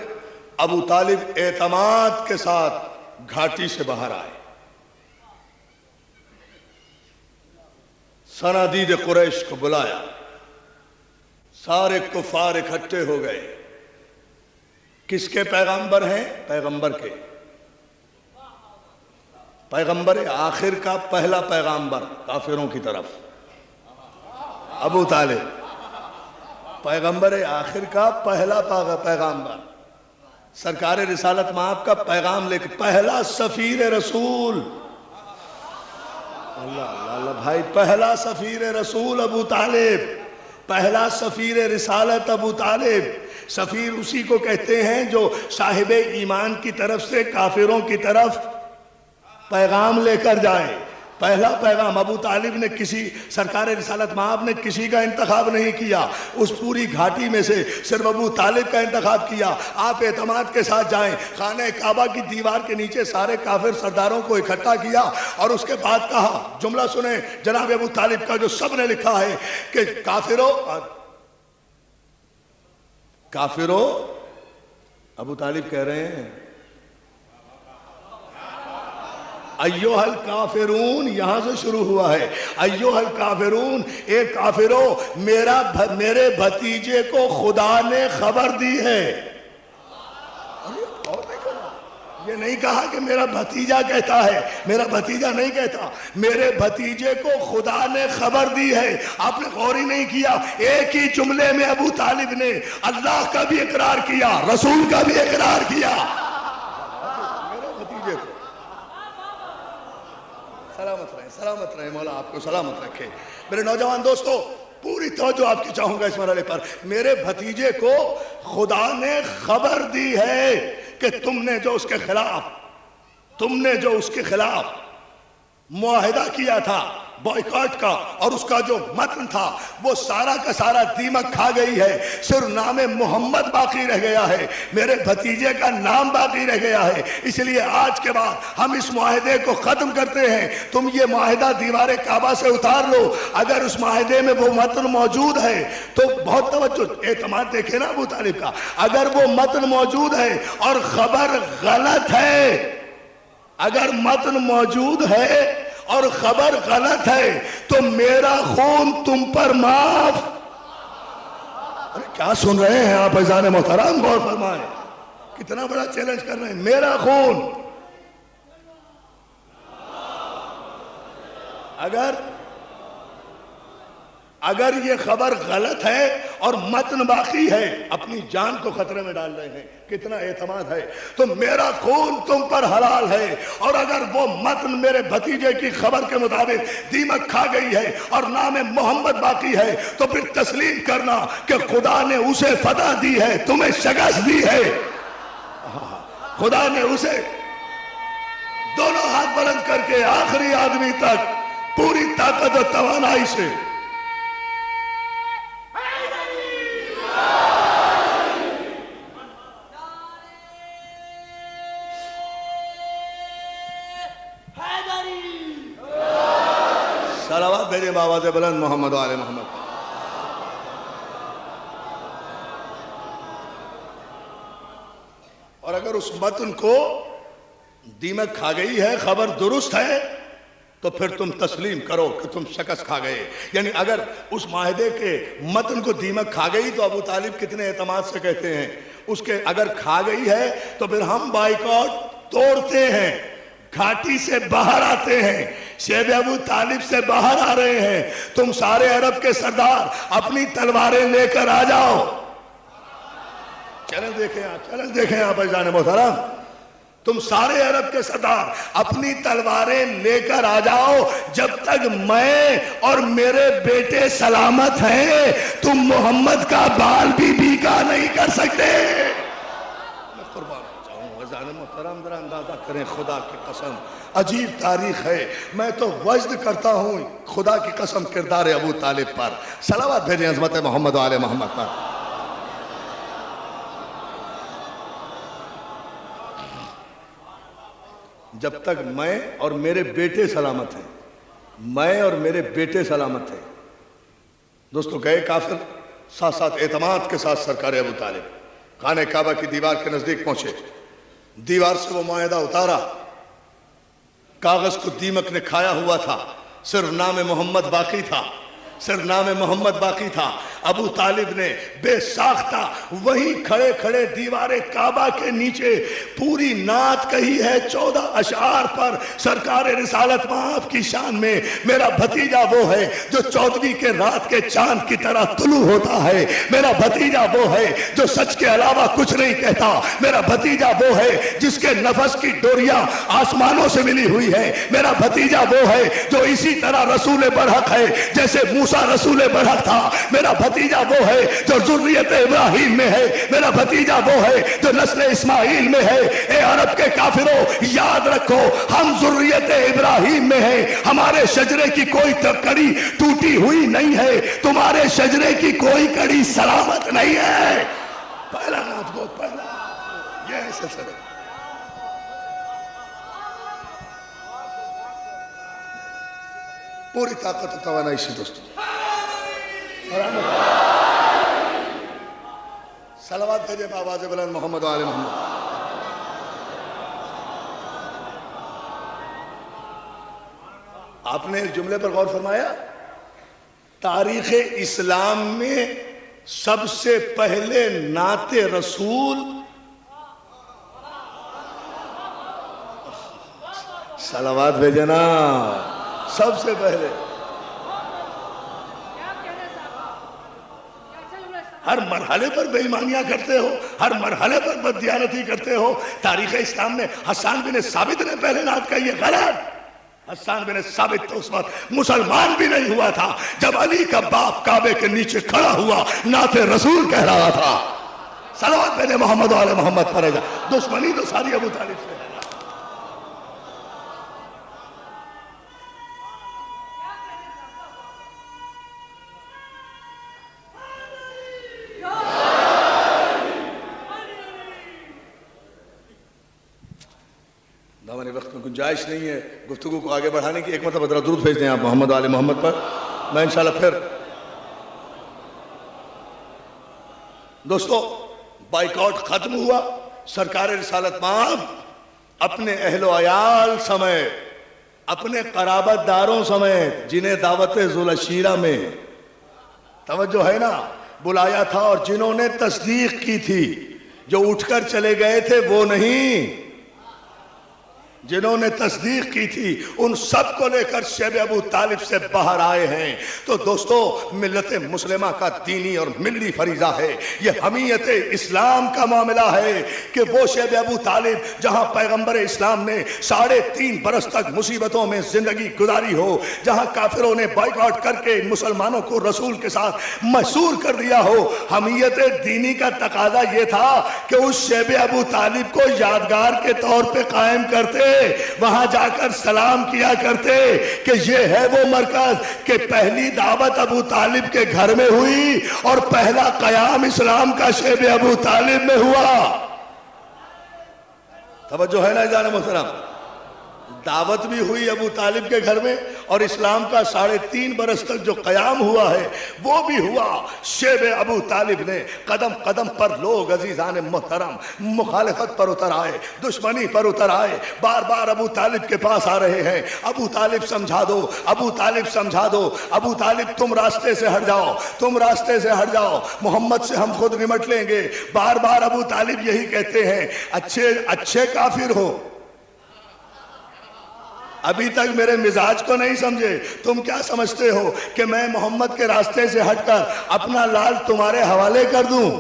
ابو طالب اعتماد کے ساتھ گھاٹی سے باہر آئے، صنادید قریش کو بلایا، سارے کفار اکٹھے ہو گئے۔ کس کے پیغمبر ہیں؟ پیغمبر کے، پیغمبر آخر کا پہلا پیغمبر کافروں کی طرف ابو طالب، پیغمبر آخر کا پہلا پیغمبر، سرکار رسالت مآب کا پیغام لے کے پہلا سفیر رسول، اللہ اللہ بھائی، پہلا سفیر رسول ابو طالب، پہلا سفیر رسالت ابو طالب۔ سفیر اسی کو کہتے ہیں جو صاحب ایمان کی طرف سے کافروں کی طرف پیغام لے کر جائے، پہلا پیغام ابو طالب نے کسی سرکار رسالت مآب نے کسی کا انتخاب نہیں کیا، اس پوری گھاٹی میں سے صرف ابو طالب کا انتخاب کیا۔ آپ اعتماد کے ساتھ جائیں، خانہ کعبہ کی دیوار کے نیچے سارے کافر سرداروں کو اکٹھا کیا اور اس کے بعد کہا، جملہ سنیں جناب ابو طالب کا جو سب نے لکھا ہے کہ کافرو ابو طالب کہہ رہے ہیں ایوہ الکافرون، یہاں سے شروع ہوا ہے، ایوہ الکافرون، اے کافرو میرے بھتیجے کو خدا نے خبر دی ہے۔ یہ نہیں کہا کہ میرا بھتیجا کہتا ہے، میرا بھتیجا نہیں کہتا، میرے بھتیجے کو خدا نے خبر دی ہے۔ آپ نے غور ہی نہیں کیا، ایک ہی جملے میں ابو طالب نے اللہ کا بھی اقرار کیا، رسول کا بھی اقرار کیا۔ میرے بھتیجے کو سلامت رہے مولا آپ کو سلامت رکھے۔ میرے نوجوان دوستو، پوری توجہ آپ کی چاہوں گا اس مرحلے پر۔ میرے بھتیجے کو خدا نے خبر دی ہے کہ تم نے جو اس کے خلاف معاہدہ کیا تھا بائیکاٹ کا، اور اس کا جو متن تھا وہ سارا کا سارا دیمک کھا گئی ہے، صرف نام محمد باقی رہ گیا ہے، میرے بھتیجے کا نام باقی رہ گیا ہے۔ اس لیے آج کے بعد ہم اس معاہدے کو ختم کرتے ہیں۔ تم یہ معاہدہ دیوار کعبہ سے اتار لو، اگر اس معاہدے میں وہ متن موجود ہے تو بہت توجہ، اعتماد دیکھیں نا ابو طالب کا، اگر وہ متن موجود ہے اور خبر غلط ہے، اگر متن موجود ہے اور خبر غلط ہے تو میرا خون تم پر معاف۔ ارے کیا سن رہے ہیں آپ عزیزان محترم، غور فرمائیں، کتنا بڑا چیلنج کر رہے ہیں، میرا خون۔ اگر یہ خبر غلط ہے اور متن باقی ہے، اپنی جان کو خطرے میں ڈال رہے ہیں، کتنا اعتماد ہے، تو میرا خون تم پر حلال ہے۔ اور اگر وہ متن میرے بھتیجے کی خبر کے مطابق دیمک کھا گئی ہے اور نام محمد باقی ہے تو پھر تسلیم کرنا کہ خدا نے اسے فتح دی ہے، تمہیں شکست دی ہے۔ خدا نے اسے دونوں ہاتھ بلند کر کے آخری آدمی تک پوری طاقت و توانائی سے صلوات بھیجیں بآواز بلند محمد و آل محمد۔ اور اگر اس متن کو دیمک کھا گئی ہے، خبر درست ہے، تو پھر تم تسلیم کرو کہ تم شکست کھا گئے۔ یعنی اگر اس معاہدے کے متن کو دیمک کھا گئی تو ابو طالب کتنے اعتماد سے کہتے ہیں، اس کے اگر کھا گئی ہے تو پھر ہم بائیکاٹ توڑتے ہیں، گھاٹی سے باہر آتے ہیں، شیب ابو طالب سے باہر آ رہے ہیں، تم سارے عرب کے سردار اپنی تلواریں لے کر آ جاؤ۔ چیلنج دیکھیں آپ عزیزان محترم، تم سارے عرب کے سردار اپنی تلواریں لے کر آ جاؤ، جب تک میں اور میرے بیٹے سلامت ہیں تم محمد کا بال بھی بیکا نہیں کر سکتے۔ محترم ذرا اندازہ کریں، خدا کی قسم عجیب تاریخ ہے۔ میں تو وجد کرتا ہوں خدا کی قسم کردار ابو طالب پر۔ صلوات بھیجیں عظمت محمد و آل محمد پر۔ جب تک میں اور میرے بیٹے سلامت ہیں، میں اور میرے بیٹے سلامت ہیں۔ دوستو گئے کافر، ساتھ ساتھ اعتماد کے ساتھ سرکار ابو طالب خانہ کعبہ کی دیوار کے نزدیک پہنچے، دیوار سے وہ معاہدہ اتارا، کاغذ کو دیمک نے کھایا ہوا تھا، صرف نام محمد باقی تھا، صرف نام محمد باقی تھا۔ ابو طالب نے بے ساختہ وہیں کھڑے کھڑے دیوار کعبہ کے نیچے پوری نعت کہی ہے 14 اشعار پر سرکار رسالت مآب کی شان میں۔ میرا بھتیجا وہ ہے جو 14ویں کے رات کے چاند کی طرح طلوع ہوتا ہے، میرا بھتیجا وہ ہے جو سچ کے علاوہ کچھ نہیں کہتا، میرا بھتیجا وہ ہے جس کے نفس کی ڈوریاں آسمانوں سے ملی ہوئی ہے، میرا بھتیجا وہ ہے جو اسی طرح رسول برحق ہے جیسے موسیٰ موسیٰ رسول برحق تھا، میرا بھتیجا وہ ہے جو ذریت ابراہیم میں ہے، میرا بھتیجا وہ ہے جو نسل اسماعیل میں ہے۔ اے عرب کے کافروں، یاد رکھو ہم ذریت ابراہیم میں ہیں، ہمارے شجرے کی کوئی کڑی ٹوٹی ہوئی نہیں ہے، تمہارے شجرے کی کوئی کڑی سلامت نہیں ہے۔ پہلا نعت گو، پہلا یہ ایسے سرے پوری طاقت و توانائی سے دوستو صلوات بھیجے بآواز بلند محمد و آل محمد۔ آپ نے ایک جملے پر غور فرمایا، تاریخ اسلام میں سب سے پہلے نعت رسول صلوات بھیجنا، سب سے پہلے ہر مرحلے پر بے ایمانیاں کرتے ہو، ہر مرحلے پر بددیانتی کرتے ہو۔ تاریخ اسلام میں حسان بن ثابت نے پہلے نعت کہی ہے، غلط۔ حسان بن ثابت تو اس وقت مسلمان بھی نہیں ہوا تھا جب علی کا باپ کعبے کے نیچے کھڑا ہوا نعت رسول کہہ رہا تھا۔ صلوات بھیجے محمد و آل محمد پر جا، دشمنی تو ساری ابو طالب سے ہے۔ وقت میں گنجائش نہیں ہے گفتگو کو آگے بڑھانے کی، ایک مرتبہ ذرا درود بھیج دیں آپ محمد و آل محمد پر، میں انشاءاللہ پھر دوستو بائیکاٹ ختم ہوا۔ سرکار رسالت مآب اپنے اہل و عیال سمیت، اپنے قرابت داروں سمیت جنہیں دعوت ذوالعشیرہ میں توجہ ہے نا بلایا تھا، اور جنہوں نے تصدیق کی تھی، جو اٹھ کر چلے گئے تھے وہ نہیں، جنہوں نے تصدیق کی تھی ان سب کو لے کر شیب ابو طالب سے باہر آئے ہیں۔ تو دوستو ملت مسلمہ کا دینی اور ملی فریضہ ہے، یہ حمیت اسلام کا معاملہ ہے کہ وہ شیب ابو طالب جہاں پیغمبر اسلام نے 3.5 برس تک مصیبتوں میں زندگی گزاری ہو، جہاں کافروں نے بائیکاٹ کر کے مسلمانوں کو رسول کے ساتھ محصور کر دیا ہو، حمیت دینی کا تقاضا یہ تھا کہ اس شیب ابو طالب کو یادگار کے طور پہ قائم کرتے، وہاں جا کر سلام کیا کرتے کہ یہ ہے وہ مرکز کہ پہلی دعوت ابو طالب کے گھر میں ہوئی اور پہلا قیام اسلام کا شیب ابو طالب میں ہوا۔ توجہ ہے نا جان محترم، دعوت بھی ہوئی ابو طالب کے گھر میں، اور اسلام کا 3.5 برس تک جو قیام ہوا ہے وہ بھی ہوا شیب ابو طالب نے۔ قدم قدم پر لوگ عزیزان محترم مخالفت پر اتر آئے، دشمنی پر اتر آئے، بار بار ابو طالب کے پاس آ رہے ہیں، ابو طالب سمجھا دو، ابو طالب سمجھا دو، ابو طالب تم راستے سے ہٹ جاؤ، تم راستے سے ہٹ جاؤ، محمد سے ہم خود نمٹ لیں گے۔ بار بار ابو طالب یہی کہتے ہیں، اچھے کافر ہو، ابھی تک میرے مزاج کو نہیں سمجھے، تم کیا سمجھتے ہو کہ میں محمد کے راستے سے ہٹ کر اپنا لال تمہارے حوالے کر دوں،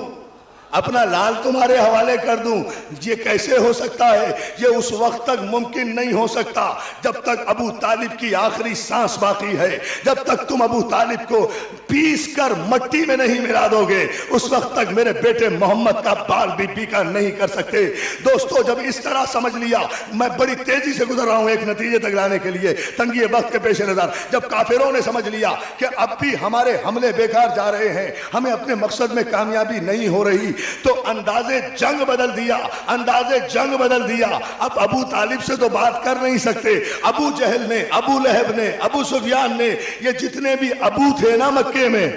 اپنا لال تمہارے حوالے کر دوں؟ یہ کیسے ہو سکتا ہے؟ یہ اس وقت تک ممکن نہیں ہو سکتا جب تک ابو طالب کی آخری سانس باقی ہے، جب تک تم ابو طالب کو پیس کر مٹی میں نہیں ملا دو گے، اس وقت تک میرے بیٹے محمد کا بال بھی بیکا نہیں کر سکتے۔ دوستو جب اس طرح سمجھ لیا، میں بڑی تیزی سے گزر رہا ہوں ایک نتیجے تک لانے کے لیے تنگی وقت کے پیش نظر، جب کافروں نے سمجھ لیا کہ اب بھی ہمارے حملے بیکار جا رہے ہیں، ہمیں اپنے مقصد میں کامیابی نہیں ہو رہی، تو انداز جنگ بدل دیا، انداز جنگ بدل دیا۔ اب ابو طالب سے تو بات کر نہیں سکتے، ابو جہل نے، ابو لہب نے، ابو سفیان نے، یہ جتنے بھی ابو تھے نا مکے میں،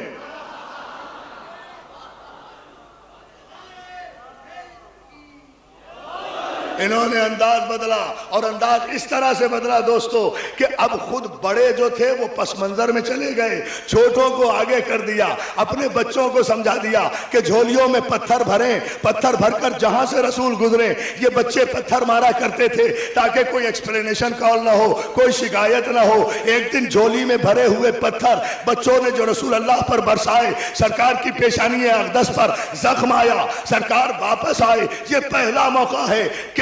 انہوں نے انداز بدلا، اور انداز اس طرح سے بدلا دوستو کہ اب خود بڑے جو تھے وہ پس منظر میں چلے گئے، چھوٹوں کو آگے کر دیا، اپنے بچوں کو سمجھا دیا کہ جھولیوں میں پتھر بھریں، پتھر بھر کر جہاں سے رسول گزریں۔ یہ بچے پتھر مارا کرتے تھے تاکہ کوئی ایکسپلینیشن کال نہ ہو، کوئی شکایت نہ ہو۔ ایک دن جھولی میں بھرے ہوئے پتھر بچوں نے جو رسول اللہ پر برسائے، سرکار کی پیشانی اقدس پر زخم آیا، سرکار واپس آئے۔ یہ پہلا موقع ہے کہ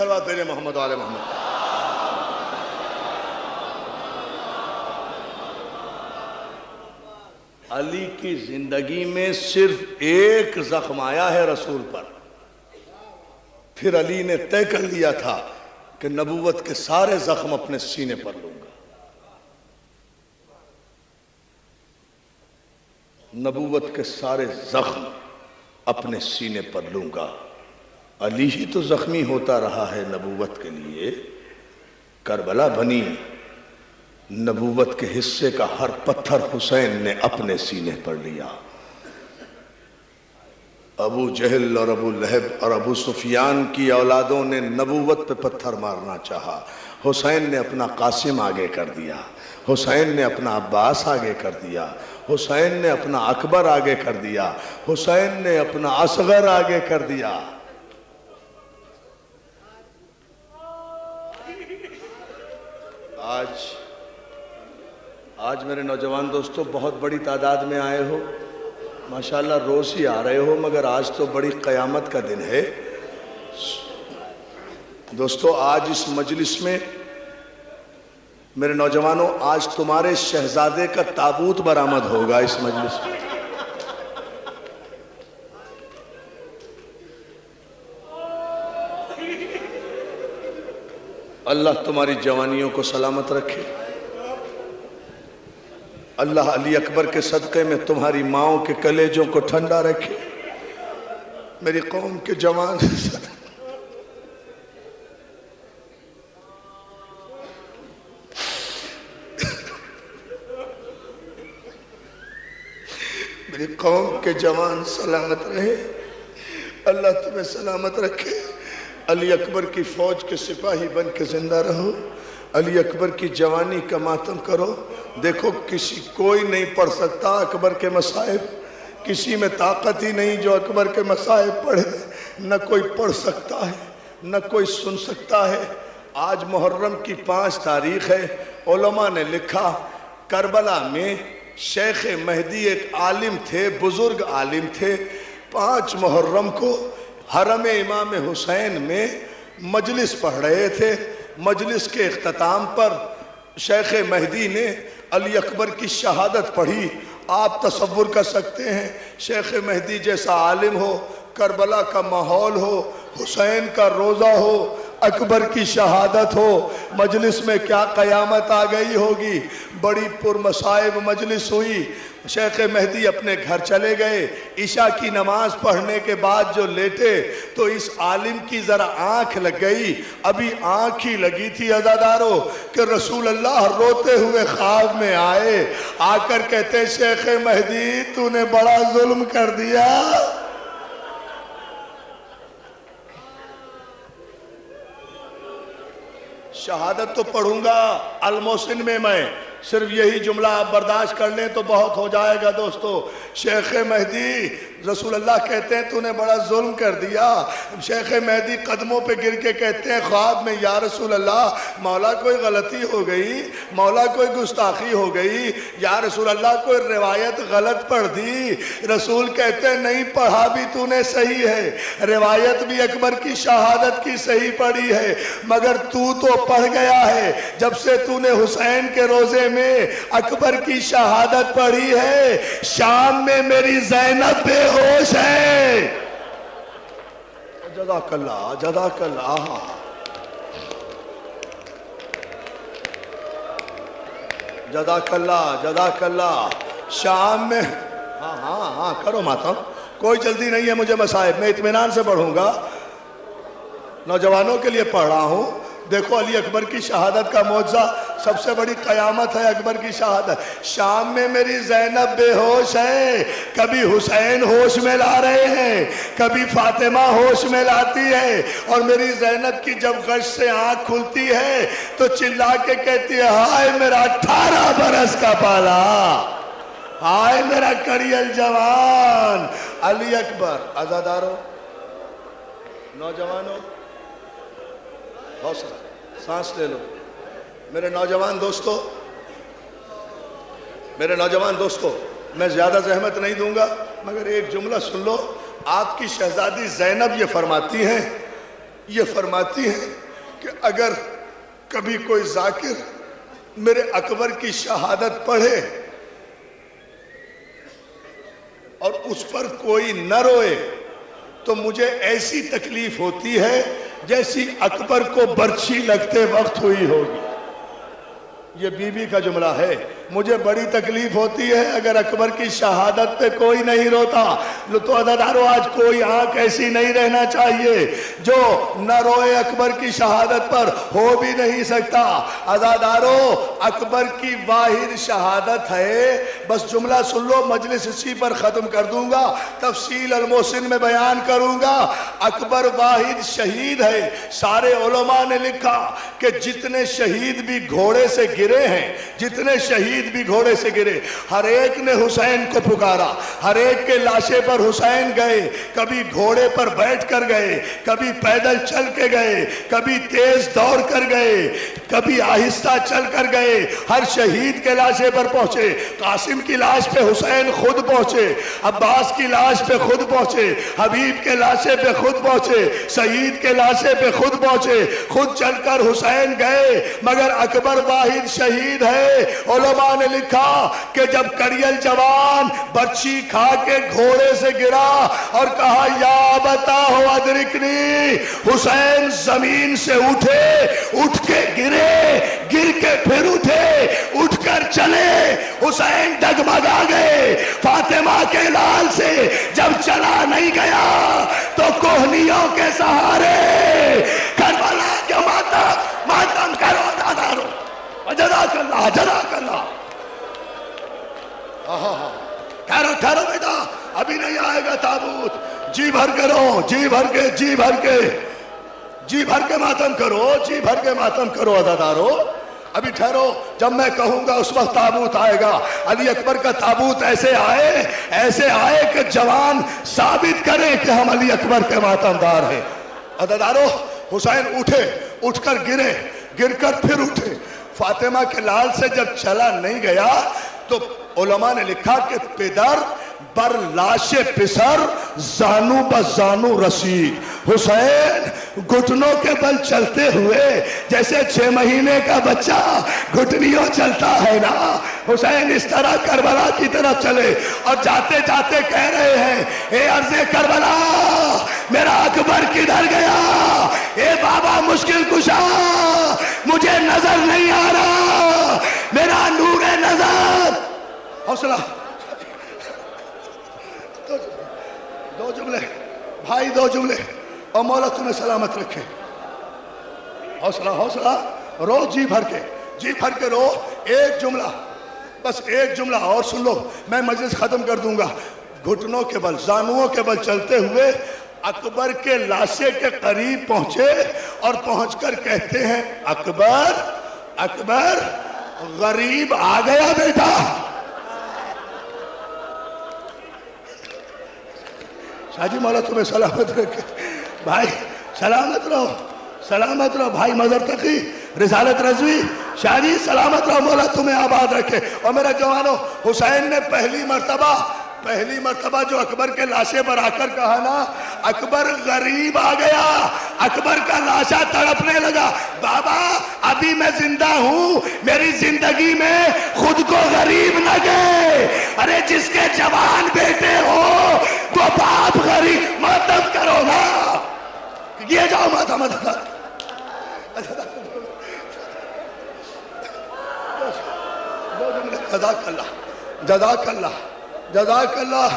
صلوات بھیجیں محمد و آل محمد. علی کی زندگی میں صرف ایک زخم آیا ہے رسول پر. پھر علی نے طے کر لیا تھا کہ نبوت کے سارے زخم اپنے سینے پر لوں گا. نبوت کے سارے زخم اپنے سینے پر لوں گا. علی ہی تو زخمی ہوتا رہا ہے نبوت کے لیے. کربلا بنی، نبوت کے حصے کا ہر پتھر حسین نے اپنے سینے پر لیا. ابو جہل اور ابو لہب اور ابو سفیان کی اولادوں نے نبوت پہ پتھر مارنا چاہا. حسین نے اپنا قاسم آگے کر دیا، حسین نے اپنا عباس آگے کر دیا، حسین نے اپنا اکبر آگے کر دیا، حسین نے اپنا اصغر آگے کر دیا. آج میرے نوجوان دوستو بہت بڑی تعداد میں آئے ہو، ماشاءاللہ روز ہی آ رہے ہو، مگر آج تو بڑی قیامت کا دن ہے. دوستو آج اس مجلس میں میرے نوجوانوں، آج تمہارے شہزادے کا تابوت برآمد ہوگا اس مجلس میں. اللہ تمہاری جوانیوں کو سلامت رکھے. اللہ علی اکبر کے صدقے میں تمہاری ماؤں کے کلیجوں کو ٹھنڈا رکھے. میری قوم کے جوان میری قوم کے جوان سلامت رہے. اللہ تمہیں سلامت رکھے. علی اکبر کی فوج کے سپاہی بن کے زندہ رہو. علی اکبر کی جوانی کا ماتم کرو. دیکھو کوئی نہیں پڑھ سکتا اکبر کے مصائب. کسی میں طاقت ہی نہیں جو اکبر کے مصائب پڑھے. نہ کوئی پڑھ سکتا ہے نہ کوئی سن سکتا ہے. آج محرم کی 5 تاریخ ہے. علماء نے لکھا کربلا میں شیخ مہدی ایک عالم تھے، بزرگ عالم تھے. 5 محرم کو حرم امام حسین میں مجلس پڑھ رہے تھے. مجلس کے اختتام پر شیخ مہدی نے علی اکبر کی شہادت پڑھی. آپ تصور کر سکتے ہیں شیخ مہدی جیسا عالم ہو، کربلا کا ماحول ہو، حسین کا روزہ ہو، اکبر کی شہادت ہو، مجلس میں کیا قیامت آ گئی ہوگی. بڑی پرمصائب مجلس ہوئی. شیخ مہدی اپنے گھر چلے گئے. عشاء کی نماز پڑھنے کے بعد جو لیٹے تو اس عالم کی ذرا آنکھ لگ گئی. ابھی آنکھ ہی لگی تھی عزادارو کہ رسول اللہ روتے ہوئے خواب میں آئے. آ کر کہتے شیخ مہدی تو نے بڑا ظلم کر دیا. شہادت تو پڑھوں گا المحسن میں صرف یہی جملہ آپ برداشت کر لیں تو بہت ہو جائے گا دوستو. شیخ مہدی رسول اللہ کہتے ہیں تو نے بڑا ظلم کر دیا. شیخ مہدی قدموں پہ گر کے کہتے ہیں خواب میں یا رسول اللہ مولا کوئی غلطی ہو گئی، مولا کوئی گستاخی ہو گئی، یا رسول اللہ کوئی روایت غلط پڑھ دی. رسول کہتے ہیں نہیں پڑھا بھی تو نے صحیح ہے، روایت بھی اکبر کی شہادت کی صحیح پڑھی ہے، مگر تو پڑھ گیا ہے. جب سے تو نے حسین کے روزے میں اکبر کی شہادت پڑھی ہے، شام میں میری زینب بے ہوش ہے. جزاک اللہ جزاک اللہ. جزاک اللہ جزاک اللہ. شام میں ہاں کرو ماتم، کوئی جلدی نہیں ہے مجھے مصائب، میں اطمینان سے پڑھوں گا. نوجوانوں کے لیے پڑھ رہا ہوں. دیکھو علی اکبر کی شہادت کا معجزہ سب سے بڑی قیامت ہے اکبر کی شہادت. شام میں میری زینب بے ہوش ہے. کبھی حسین ہوش میں لا رہے ہیں، کبھی فاطمہ ہوش میں لاتی ہے، اور میری زینب کی جب غش سے آنکھ کھلتی ہے تو چلا کے کہتی ہے ہائے میرا 18 برس کا بالا، ہائے میرا کریل جوان. علی اکبر. عزادارو، نوجوانوں، حوصلہ، سانس لے لو. میرے نوجوان دوستو میں زیادہ زحمت نہیں دوں گا، مگر ایک جملہ سن لو. آپ کی شہزادی زینب یہ فرماتی ہیں یہ فرماتی ہیں کہ اگر کبھی کوئی ذاکر میرے اکبر کی شہادت پڑھے اور اس پر کوئی نہ روئے تو مجھے ایسی تکلیف ہوتی ہے جیسی اکبر کو برچھی لگتے وقت ہوئی ہوگی. یہ بی بی کا جملہ ہے. مجھے بڑی تکلیف ہوتی ہے اگر اکبر کی شہادت پہ کوئی نہیں روتا. تو عزادارو آج کوئی آنکھ ایسی نہیں رہنا چاہیے جو نہ روئے اکبر کی شہادت پر، ہو بھی نہیں سکتا. عزادارو اکبر کی واحد شہادت ہے. بس جملہ سن لو، مجلس اسی پر ختم کر دوں گا، تفصیل المحسن میں بیان کروں گا. اکبر واحد شہید ہے. سارے علماء نے لکھا کہ جتنے شہید بھی گھوڑے سے گرے ہیں، جتنے شہید بھی گھوڑے سے گرے، ہر ایک نے حسین کو پکارا. ہر ایک کے لاشے پر حسین گئے. کبھی گھوڑے پر بیٹھ کر گئے، کبھی پیدل چل کے گئے، کبھی تیز دوڑ کر گئے، کبھی آہستہ چل کر گئے. ہر شہید کے لاشے پر پہنچے. قاسم کی لاش پہ حسین خود پہنچے، عباس کی لاش پہ خود پہنچے، حبیب کے لاشے پہ خود پہنچے، سعید کے لاشے پہ خود پہنچے، خود چل کر حسین گئے. مگر اکبر واحد شہید ہے. علماء نے لکھا کہ جب کڑیل جوان برچھی کھا کے گھوڑے سے گرا اور کہا یا بتاؤ ادرکنی، حسین زمین سے اٹھے، اٹھ کے گرے، گر کے پھر اٹھے، اٹھ کر چلے. حسین ڈگمگا گئے. فاطمہ کے لال سے جب چلا نہیں گیا تو کوہنیوں کے سہارے کربلا کے ماتم کرو دادارو. جزاک اللہ، جزاک اللہ. ٹھہرو بیٹا، ابھی نہیں آئے گا تابوت. جی بھر کے رو، جی بھر کے، جی بھر کے، جی بھر کے ماتم کرو، جی بھر کے ماتم کرو عزادارو. ابھی ٹھہرو، جب میں کہوں گا اس وقت تابوت آئے گا. علی اکبر کا تابوت ایسے آئے کہ جوان ثابت کریں کہ ہم علی اکبر کے ماتمدار ہیں. عزادارو حسین اٹھے، اٹھ کر گرے، گر کر پھر اٹھے. فاطمہ کے لال سے جب چلا نہیں گیا تو علماء نے لکھا کہ پدر بر لاش پسر زانو بزانو رسید. حسین گھٹنوں کے بل چلتے ہوئے جیسے 6 مہینے کا بچہ گھٹنیوں چلتا ہے نا، حسین اس طرح کربلا کی طرف چلے اور جاتے جاتے کہہ رہے ہیں اے عرض کربلا میرا اکبر کدھر گیا؟ اے بابا مشکل کشا مجھے نظر نہیں آ رہا، میرا نور نظر. حوصلہ، دو جملے بھائی، دو جملے، اور مولا تمہیں سلامت رکھے. حوصلہ حوصلہ، رو جی بھر کے، جی بھر کے رو. ایک جملہ، بس ایک جملہ اور سن لو، میں مجلس ختم کر دوں گا. گھٹنوں کے بل، زانوؤں کے بل چلتے ہوئے اکبر کے لاشے کے قریب پہنچے اور پہنچ کر کہتے ہیں اکبر، اکبر غریب آ گیا بیٹا. شاہ جی مولا تمہیں سلامت رکھے. بھائی سلامت رہو، سلامت رہو. بھائی مظہر تقی، رسالت رضوی، شاہ جی سلامت رہو، مولا تمہیں آباد رکھے. اور میرا جوانو، حسین نے پہلی مرتبہ جو اکبر کے لاشے پر آ کر کہا نا اکبر غریب آ گیا، اکبر کا لاشا تڑپنے لگا. بابا ابھی میں زندہ ہوں، میری زندگی میں خود کو غریب نہ گئے. ارے جس کے جوان بیٹے ہو وہ باپ غریب. ماتم کرو نا، یہ جاؤ ماتم. جزاک اللہ، جزاک اللہ، جزاک اللہ.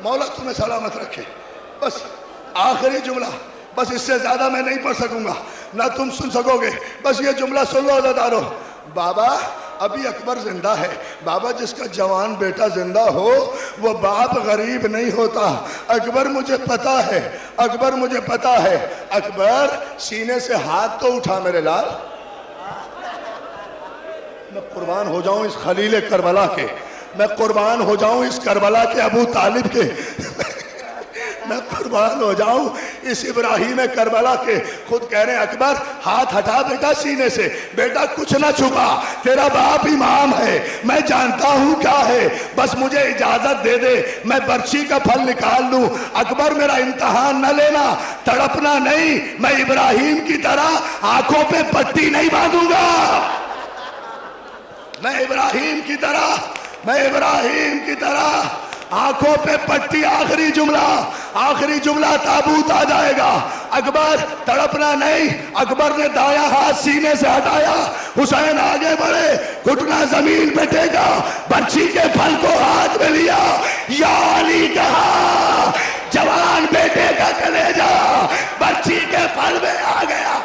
مولا تمہیں سلامت رکھے. بس آخری جملہ، بس اس سے زیادہ میں نہیں پڑھ سکوں گا، نہ تم سن سکو گے. بس یہ جملہ سن لو عزادارو. بابا ابھی اکبر زندہ ہے. بابا جس کا جوان بیٹا زندہ ہو وہ باپ غریب نہیں ہوتا. اکبر مجھے پتا ہے، اکبر مجھے پتا ہے. اکبر سینے سے ہاتھ تو اٹھا میرے لال. میں قربان ہو جاؤں اس خلیل کربلا کے، میں قربان ہو جاؤں اس کربلا کے ابو طالب کے، میں قربان ہو جاؤں اس ابراہیم کربلا کے. خود کہہ رہے ہیں اکبر ہاتھ ہٹا بیٹا سینے سے، بیٹا کچھ نہ چھپا، تیرا باپ امام ہے، میں جانتا ہوں کیا ہے، بس مجھے اجازت دے دے میں برچی کا پھل نکال لوں۔ اکبر میرا امتحان نہ لینا، تڑپنا نہیں، میں ابراہیم کی طرح آنکھوں پہ پٹی نہیں باندھوں گا، میں ابراہیم کی طرح آنکھوں پہ پٹی۔ آخری جملہ تابوت آ جائے گا۔ اکبر تڑپنا نہیں، اکبر نے دایاں ہاتھ سینے سے ہٹایا، حسین آگے بڑھے، گھٹنا زمین پہ ٹیکا، برچی کے پھل کو ہاتھ میں لیا، یا علی کہا، جوان بیٹے کا کلیجہ برچی کے پھل میں آ گیا۔